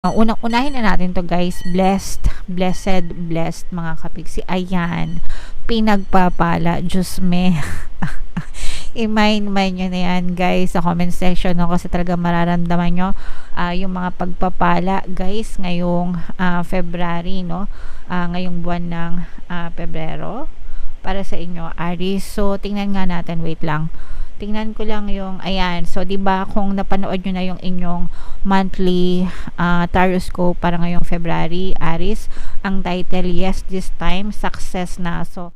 Unang-unahin na natin to guys, blessed mga kapigsi. Ayan, pinagpapala, Diyos me. I-mind nyo na yan guys sa comment section, no? Kasi talaga mararamdaman nyo yung mga pagpapala guys ngayong February, no? Ngayong buwan ng Pebrero para sa inyo, Aries. So tingnan nga natin, wait lang, tingnan ko lang yung, ayan, so diba kung napanood nyo na yung inyong monthly tarot para ngayong February, Aries, ang title, yes, this time, success na. So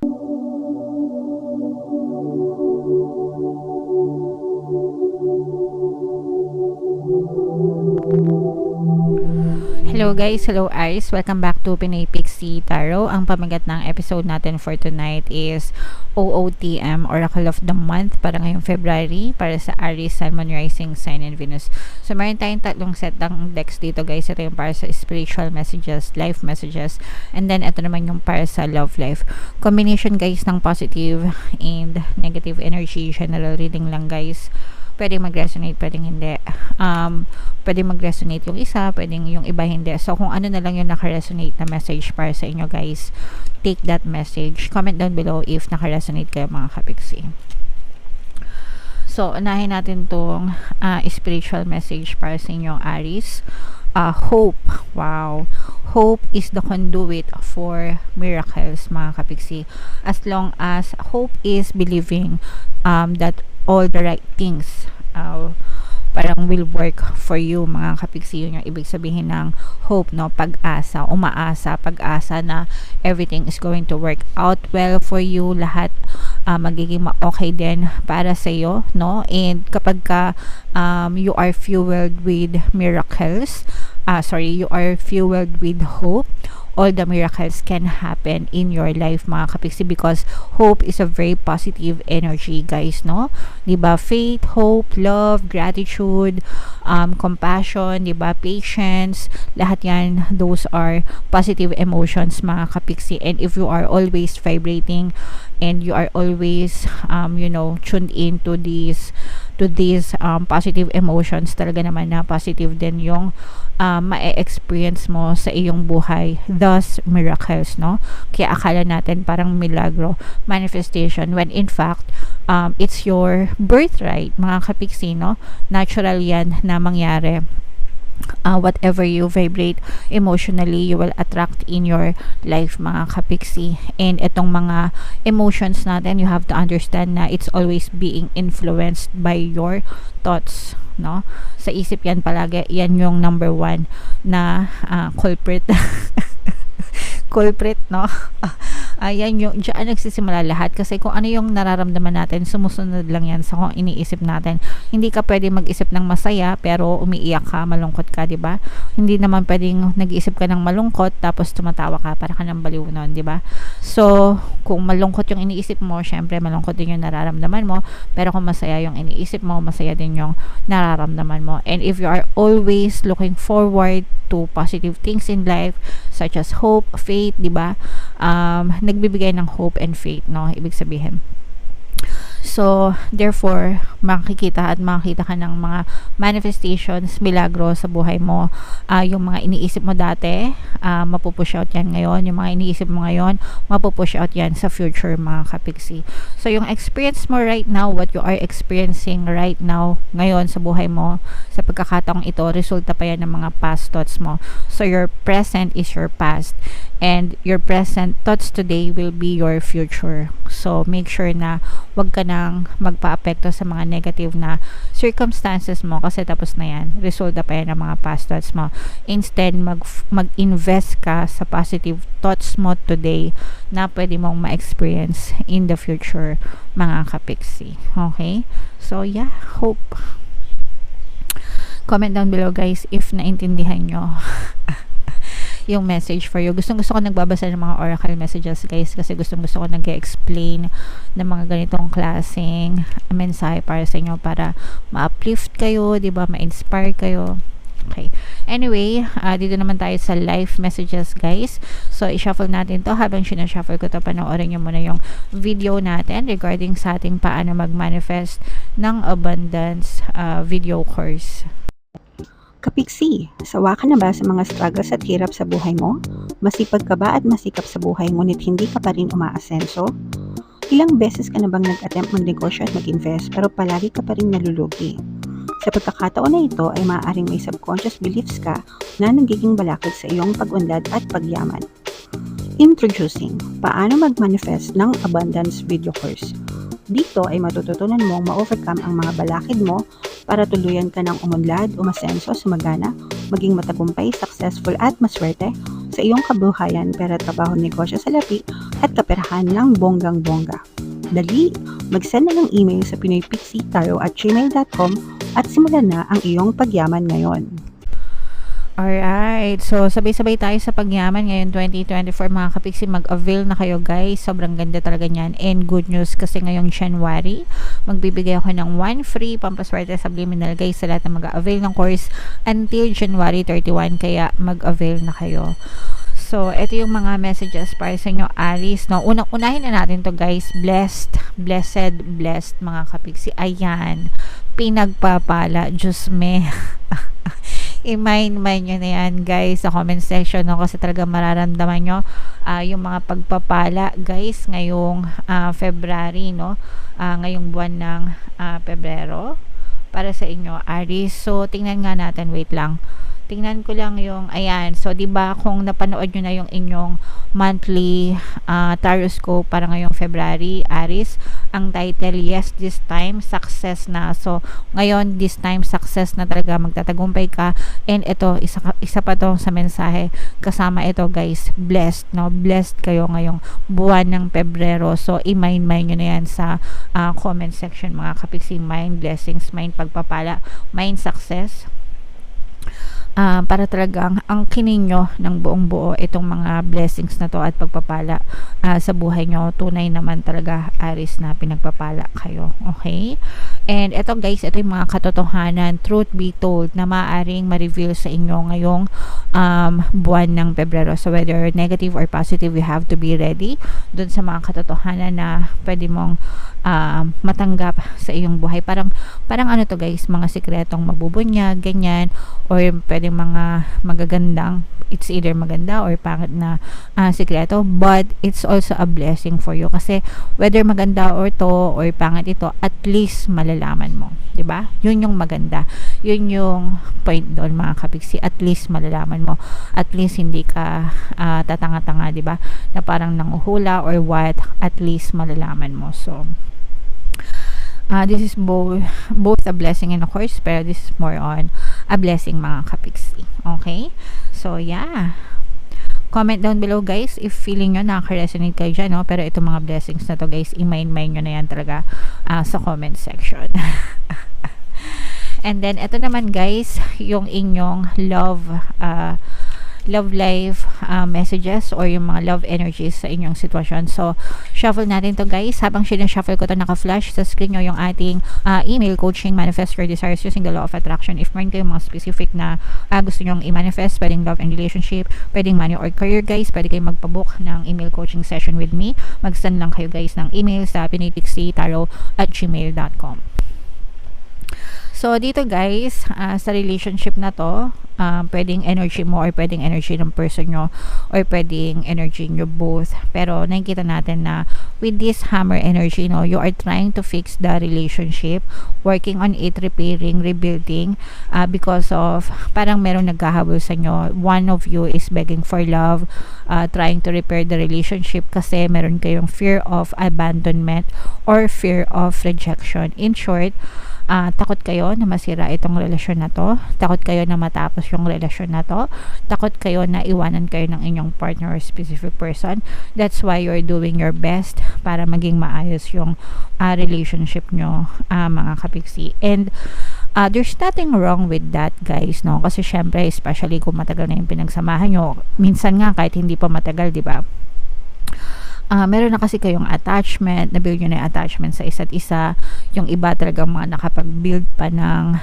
hello guys, hello Aries, welcome back to Pinay Pixie Tarot. Ang pamagat ng episode natin for tonight is OOTM, Oracle of the Month para ngayong February para sa Aries, Sun, Moon, Rising, Sign, and Venus. So meron tayong tatlong set ng decks dito guys. Ito yung para sa spiritual messages, life messages, and then ito naman yung para sa love life. Combination guys ng positive and negative energy, general reading lang guys. Pwedeng mag-resonate, pwedeng hindi. Pwedeng mag-resonate yung isa, pwedeng yung iba hindi. So, kung ano na lang yung naka-resonate na message para sa inyo guys, take that message. Comment down below if naka-resonate kayo mga kapiksi. So, unahin natin tong spiritual message para sa inyong Aries. Hope. Wow. Hope is the conduit for miracles, mga kapiksi. As long as hope is believing that all the right things parang will work for you, mga kapiksi. Yun yung ibig sabihin ng hope, no? Pag-asa, umaasa, pag-asa na everything is going to work out well for you. Lahat magiging okay din para sa iyo, no? And kapag you are fueled with miracles, you are fueled with hope, all the miracles can happen in your life, mga kapiksi, because hope is a very positive energy guys, no? Diba? Faith, hope, love, gratitude, compassion, diba? Patience, lahat yan, those are positive emotions, mga kapiksi. And if you are always vibrating and you are always tuned into these positive emotions, talaga naman na positive din yung ma-experience mo sa iyong buhay, thus miracles, no? Kaya akala natin parang milagro, manifestation, when in fact it's your birthright, mga kapiksi, no? Natural yan na mangyari. Whatever you vibrate emotionally, you will attract in your life, mga kapiksi. And itong mga emotions natin, you have to understand na it's always being influenced by your thoughts, no? Sa isip yan palagi, yan yung number one na culprit. Culprit, no? Ayan yung diyan nagsisimula lahat, kasi kung ano yung nararamdaman natin, sumusunod lang yan sa kung iniisip natin. Hindi ka pwede mag-isip ng masaya pero umiiyak ka, malungkot ka, di ba? Hindi naman pwedeng nag-iisip ka ng malungkot tapos tumatawa ka, para ka ng baliw nun, di ba? So, kung malungkot yung iniisip mo, syempre malungkot din yung nararamdaman mo, pero kung masaya yung iniisip mo, masaya din yung nararamdaman mo. And if you are always looking forward to positive things in life, such as hope, faith, di ba? Nagbibigay ng hope and faith, no? Ibig sabihin. So, therefore, makikita ka ng mga manifestations, milagro sa buhay mo. Yung mga iniisip mo dati, mapupush out yan ngayon. Yung mga iniisip mo ngayon, mapupush out yan sa future, mga kapiksi. So, yung experience mo right now, what you are experiencing right now, ngayon sa buhay mo, sa pagkakataong ito, resulta pa yan ng mga past thoughts mo. So, your present is your past. And your present thoughts today will be your future. So, make sure na wag ka nang magpa-apekto sa mga negative na circumstances mo, kasi tapos na yan. Resulta pa yan ng mga past thoughts mo. Instead, mag-invest ka sa positive thoughts mo today na pwede mong ma-experience in the future, mga kapiksi. Okay? So, yeah, hope. Comment down below guys if naintindihan nyo yung message for you. Gusto ko nagbabasa ng mga oracle messages guys, kasi gusto ko nag-explain ng mga ganitong klaseng mensahe para sa inyo, para ma-uplift kayo, di ba, ma-inspire kayo. Okay. Anyway, dito naman tayo sa live messages guys. So, i-shuffle natin to. Habang sinashuffle ko to, panoorin nyo muna yung video natin regarding sa ating paano mag-manifest ng abundance video course. Kapiksi, sawa ka na ba sa mga struggles at hirap sa buhay mo? Masipag ka ba at masikap sa buhay ngunit hindi ka pa rin umaasenso? Ilang beses ka na bang nag-attempt magnegosyo at mag-invest pero palagi ka pa rin nalulugi? Sa pagkakataon na ito ay maaaring may subconscious beliefs ka na nagiging balakid sa iyong pag-unlad at pagyaman. Introducing, paano mag-manifest ng abundance video course. Dito ay matututunan mong ma-overcome ang mga balakid mo para tuluyan ka ng umunlad, umasenso, sumagana, maging matagumpay, successful at maswerte sa iyong kabuhayan, pera, trabaho, negosyo, salapi at kaperahan ng bonggang-bongga. Dali, mag-send na ng email sa pinoypixitaro@gmail.com at simulan na ang iyong pagyaman ngayon. Alright, so sabay-sabay tayo sa pagyaman ngayon 2024 mga kapiksi, mag-avail na kayo guys, sobrang ganda talaga niyan. And good news kasi ngayong January, magbibigay ako ng 1 free pampaswerte subliminal guys sa lahat na mag-avail ng course until January 31, kaya mag-avail na kayo. So, ito yung mga messages para sa inyo, Aries, no? Unahin na natin to guys, blessed, blessed mga kapiksi. Ayan, pinagpapala, Diyos me. I-mind nyo na yan guys sa comment section, no? Kasi talaga mararamdaman nyo yung mga pagpapala guys ngayong February, no? Ngayong buwan ng Pebrero para sa inyo, Aries. So tingnan nga natin, wait lang, tingnan ko lang yung, ayan, so diba kung napanood nyo na yung inyong monthly taroscope para ngayong February, Aries, ang title, yes, this time success na. So ngayon, this time success na talaga, magtatagumpay ka. And ito, isa pa to sa mensahe, kasama ito guys, blessed, no? Blessed kayo ngayong buwan ng Pebrero. So i-mind nyo na yan sa comment section mga kapiksi. Mind blessings, mind pagpapala, mind success, para talagang ang kininyo ng buong buo itong mga blessings na to at pagpapala sa buhay nyo. Tunay naman talaga, Aries, na pinagpapala kayo. Okay? And ito guys, ito yung mga katotohanan, truth be told, na maaaring ma-reveal sa inyo ngayong buwan ng Pebrero. So whether negative or positive, you have to be ready dun sa mga katotohanan na pwede mong matanggap sa iyong buhay. Parang ano to guys, mga sikretong mabubunyag, ganyan, or pwedeng mga magagandang, it's either maganda or pangit na sikreto, but it's also a blessing for you kasi whether maganda or to or pangit ito, at least malalaman mo, 'di ba? Yun yung maganda, yun yung point doon mga kapiksi, at least malalaman mo, at least hindi ka tatanga-tanga, 'di ba, na parang nanguhula or what, at least malalaman mo. So this is both a blessing and a curse, pero this is more on a blessing mga kapiksi. Okay? So yeah, comment down below guys if feeling nyo nakaka-resonate kayo dyan, no? Pero itong mga blessings na to guys, i-mind nyo na yan talaga sa comment section. And then ito naman guys, yung inyong love life messages or yung mga love energies sa inyong sitwasyon. So shuffle natin to guys. Habang sinashuffle ko to, naka-flash sa screen nyo yung ating email coaching, manifest your desires using the law of attraction. If meron kayong mga specific na gusto nyong i-manifest, pwedeng love and relationship, pwedeng money or career guys, pwede kayong magpabook ng email coaching session with me. Mag-send lang kayo guys ng email sa pinoypixitaro@gmail.com. So dito guys, sa relationship na to, pwedeng energy mo or pwedeng energy ng person nyo or pwedeng energy nyo both. Pero nakikita natin na with this hammer energy, no, you are trying to fix the relationship, working on it, repairing, rebuilding, because of parang meron naghahabol sa inyo. One of you is begging for love, trying to repair the relationship kasi meron kayong fear of abandonment or fear of rejection. In short, takot kayo na masira itong relasyon na to, takot kayo na matapos yung relasyon na to, takot kayo na iwanan kayo ng inyong partner or specific person. That's why you're doing your best para maging maayos yung relationship nyo mga kapiksi. And there's nothing wrong with that guys, no? Kasi syempre, especially kung matagal na yung pinagsamahan nyo, minsan nga kahit hindi pa matagal, di ba, meron na kasi kayong attachment, na-build nyo na yung attachment sa isa't isa. Yung iba talagang mga nakapag-build pa ng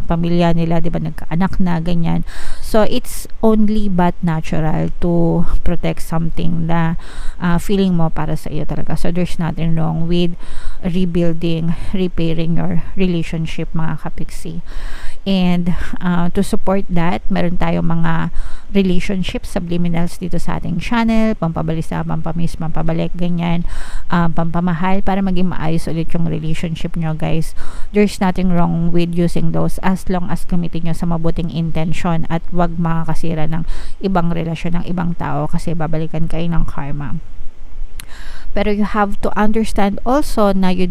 pamilya nila, di ba, nagkaanak na, ganyan. So it's only but natural to protect something na feeling mo para sa iyo talaga. So there's nothing wrong with rebuilding, repairing your relationship mga kapiksi. And to support that, meron tayong mga relationship subliminals dito sa ating channel, pampabalisa, pampamiss, pampabalik, ganyan, pampamahal, para maging maayos ulit yung relationship nyo, guys. There's nothing wrong with using those as long as gamitin nyo sa mabuting intention at wag makakasira ng ibang relasyon ng ibang tao kasi babalikan kayo ng karma. Pero you have to understand also na you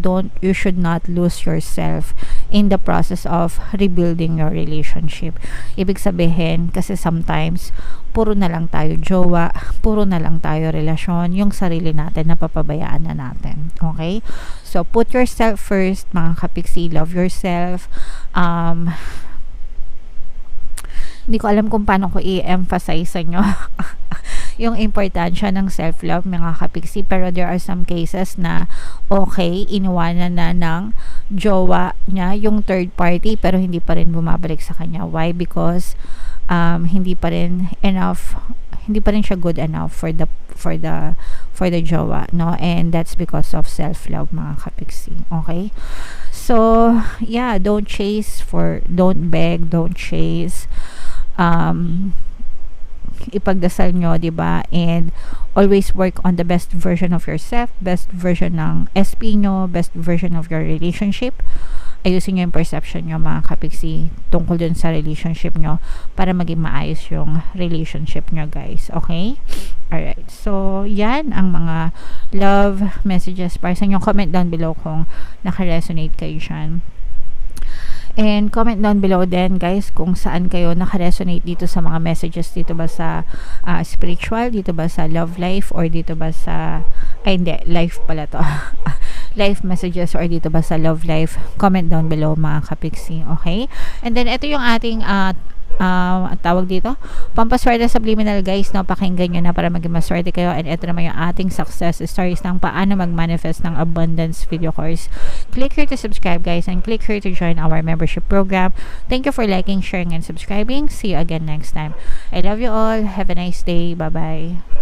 should not lose yourself in the process of rebuilding your relationship. Ibig sabihin, kasi sometimes, puro na lang tayo jowa, puro na lang tayo relasyon, yung sarili natin napapabayaan na natin. Okay? So, put yourself first, mga kapiksi, love yourself. Hindi ko alam kung paano ko i-emphasize sa inyo yung importansya ng self-love, mga kapiksi, pero there are some cases na okay, iniwanan na ng jowa niya yung third party pero hindi pa rin bumabalik sa kanya. Why? Because hindi pa rin siya good enough for the jowa, no? And that's because of self-love, mga kapiksi. Okay? So, yeah, don't beg, don't chase. Ipagdasal nyo, diba? And always work on the best version of yourself, best version ng SP nyo, best version of your relationship. Ayusin nyo yung perception nyo, mga kapiksi, tungkol dun sa relationship nyo para maging maayos yung relationship nyo, guys. Okay? Alright. So, yan ang mga love messages para sa inyo. Comment down below kung naka-resonate kayo dyan. And comment down below din, guys, kung saan kayo naka-resonate dito sa mga messages. Dito ba sa spiritual, dito ba sa love life, or dito ba sa life pala to. Life messages, or dito ba sa love life. Comment down below, mga kapiksi. Okay? And then ito yung ating tawag dito, pampaswerte subliminal, guys, no? Pakinggan nyo na para maging maswerte kayo. And ito naman yung ating success stories ng paano mag-manifest ng abundance video course. Click here to subscribe, guys, and click here to join our membership program. Thank you for liking, sharing, and subscribing. See you again next time. I love you all. Have a nice day. Bye-bye.